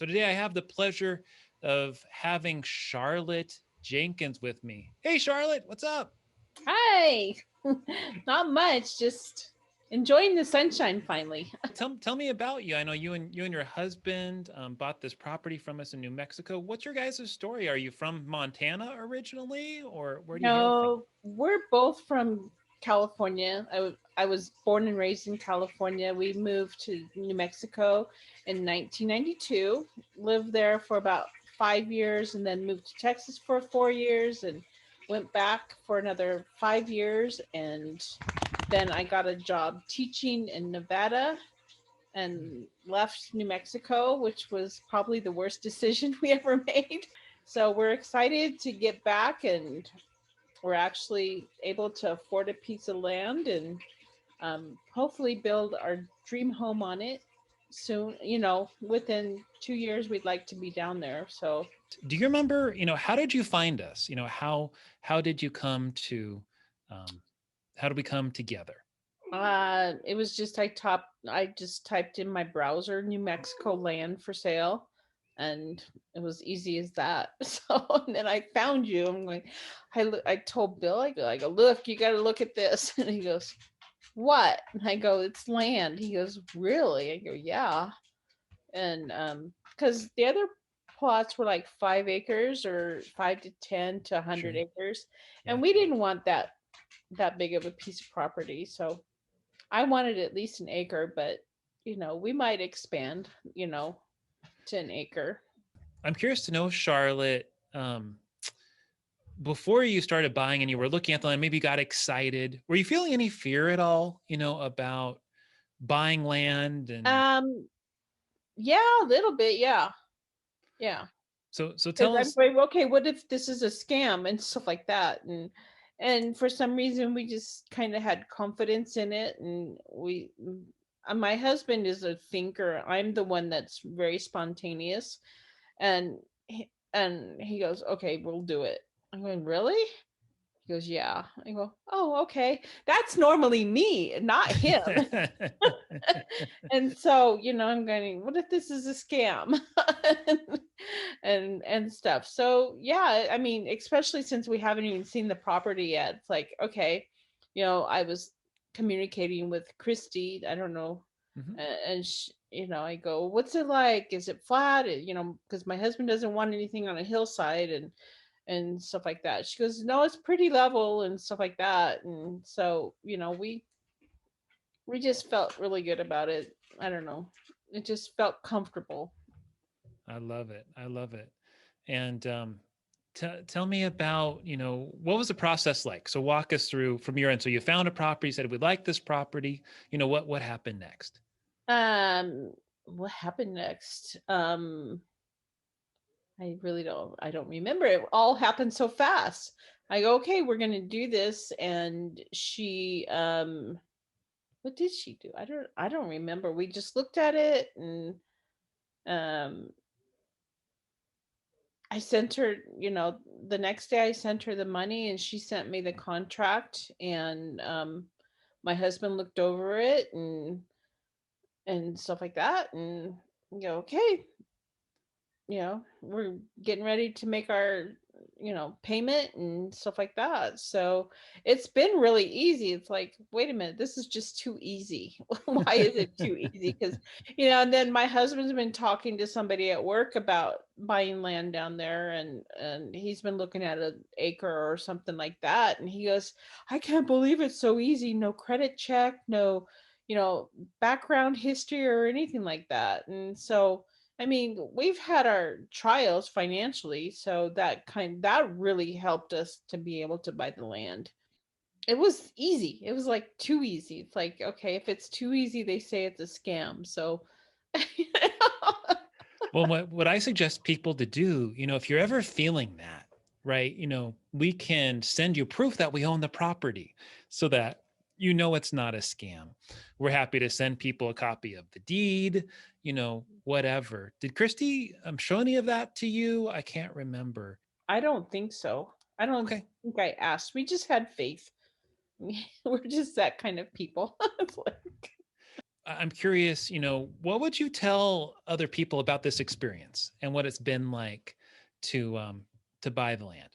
So today I have the pleasure of having Charlotte Jenkins with me. Hey, Charlotte, what's up? Hi. Not much, just enjoying the sunshine finally. Tell me about you. I know you and your husband bought this property from us in New Mexico. What's your guys' story? Are you from Montana originally, or where do you hail from? No, we're both from California. I was born and raised in California. We moved to New Mexico in 1992, lived there for about 5 years, and then moved to Texas for 4 years and went back for another 5 years. And then I got a job teaching in Nevada and left New Mexico, which was probably the worst decision we ever made. So we're excited to get back, and we're actually able to afford a piece of land and hopefully build our dream home on it soon. Within 2 years, we'd like to be down there. So Do you remember? How did you find us? How did you come to? Um, how did we come together? it was just I just typed in my browser New Mexico land for sale, and it was easy as that. So and then I found you. I told Bill, I go, look, you got to look at this, and he goes, what? And I go, it's land. He goes, really? I go, yeah. And because the other plots were like 5 acres or 5 to 10 to 100 Sure. acres, Yeah. and we didn't want that big of a piece of property. So I wanted at least an acre, but we might expand, to an acre. I'm curious to know, Charlotte. Before you started buying and you were looking at the land, maybe you got excited. Were you feeling any fear at all? About buying land and Um, yeah, a little bit, yeah, yeah. so Because tell I'm us. going, okay, what if this is a scam and stuff like that? And for some reason, we just kind of had confidence in it, and my husband is a thinker. I'm the one that's very spontaneous, and he goes, okay, we'll do it. I'm going, really? He goes, yeah. I go, oh, okay. That's normally me, not him. And so, I'm going, what if this is a scam? And stuff. So yeah, I mean, especially since we haven't even seen the property yet, it's like, okay, I was communicating with Christy, I don't know, Mhm. and I go, what's it like? Is it flat? Because my husband doesn't want anything on a hillside and stuff like that. She goes, no, it's pretty level and stuff like that. And so, we just felt really good about it. I don't know. It just felt comfortable. I love it. I love it. And tell me about, what was the process like? So walk us through from your end. So you found a property, you said we like this property. What happened next? Um, what happened next? I don't remember. It all happened so fast. I go, okay, we're gonna do this, and she what did she do? I don't remember. We just looked at it, and um I sent her, the next day I sent her the money, and she sent me the contract, and my husband looked over it and stuff like that, and okay, we're getting ready to make our payment and stuff like that. So it's been really easy. It's like, wait a minute, this is just too easy. Why is it too easy? Because and then my husband's been talking to somebody at work about buying land down there, and he's been looking at an acre or something like that, and he goes, I can't believe it's so easy. No credit check, no you know background history or anything like that. And so, I mean, we've had our trials financially, so that really helped us to be able to buy the land. It was easy. It was like too easy. It's like, okay, if it's too easy, they say it's a scam. So Well, what I suggest people to do, if you're ever feeling that, right, we can send you proof that we own the property so that it's not a scam. We're happy to send people a copy of the deed, whatever. Did Christy show any of that to you? I can't remember. I don't think so. I don't Okay. think I asked. We just had faith. We're just that kind of people. It's like, I'm curious, what would you tell other people about this experience and what it's been like to buy the land?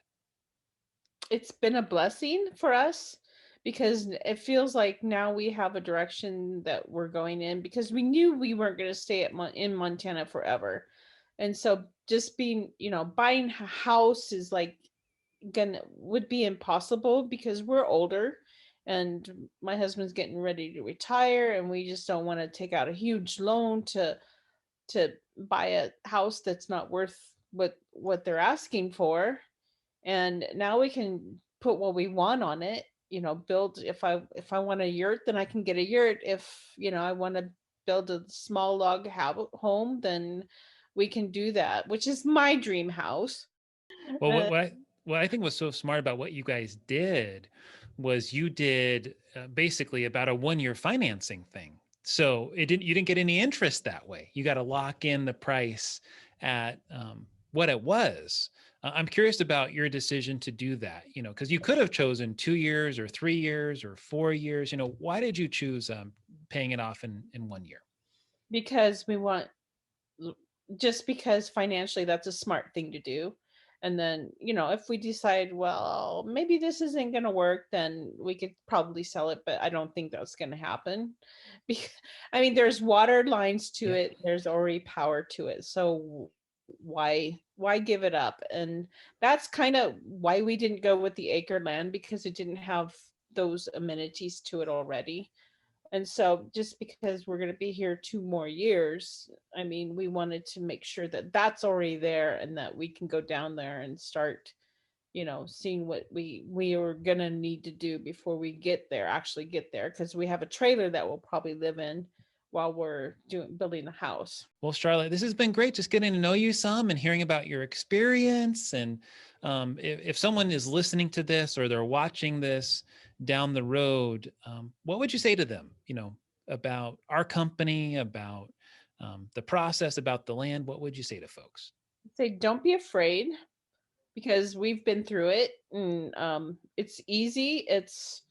It's been a blessing for us because it feels like now we have a direction that we're going in because we knew we weren't going to stay in Montana forever. And so just being, buying a house is like gonna would be impossible because we're older and my husband's getting ready to retire and we just don't want to take out a huge loan to buy a house that's not worth what they're asking for. And now we can put what we want on it, build. If I want a yurt, then I can get a yurt. If I want to build a small log home, then we can do that, which is my dream house. Well, uh, what I think was so smart about what you guys did was you did basically about a 1 year financing thing. So you didn't get any interest that way. You got to lock in the price at what it was. I'm curious about your decision to do that, because you could have chosen 2 years or 3 years or 4 years. Why did you choose paying it off in 1 year? because we want just because financially that's a smart thing to do. And then, if we decide, well, maybe this isn't going to work, then we could probably sell it, but I don't think that's going to happen. Because, I mean, there's water lines to Yeah. it, there's already power to it. So why give it up? And that's kind of why we didn't go with the acre land because it didn't have those amenities to it already. And so just because we're going to be here 2 more years, I mean, we wanted to make sure that that's already there and that we can go down there and start, seeing what we are going to need to do before we actually get there, because we have a trailer that we'll probably live in while we're building the house. Well, Charlotte, this has been great just getting to know you some and hearing about your experience. And if someone is listening to this or they're watching this down the road, what would you say to them, about our company, about the process, about the land? What would you say to folks? Say, don't be afraid because we've been through it, and it's easy. It's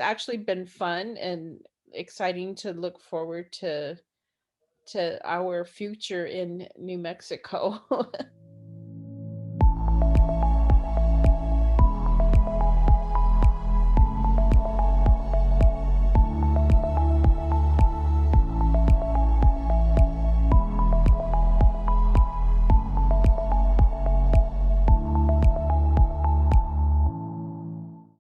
actually been fun and exciting to look forward to our future in New Mexico.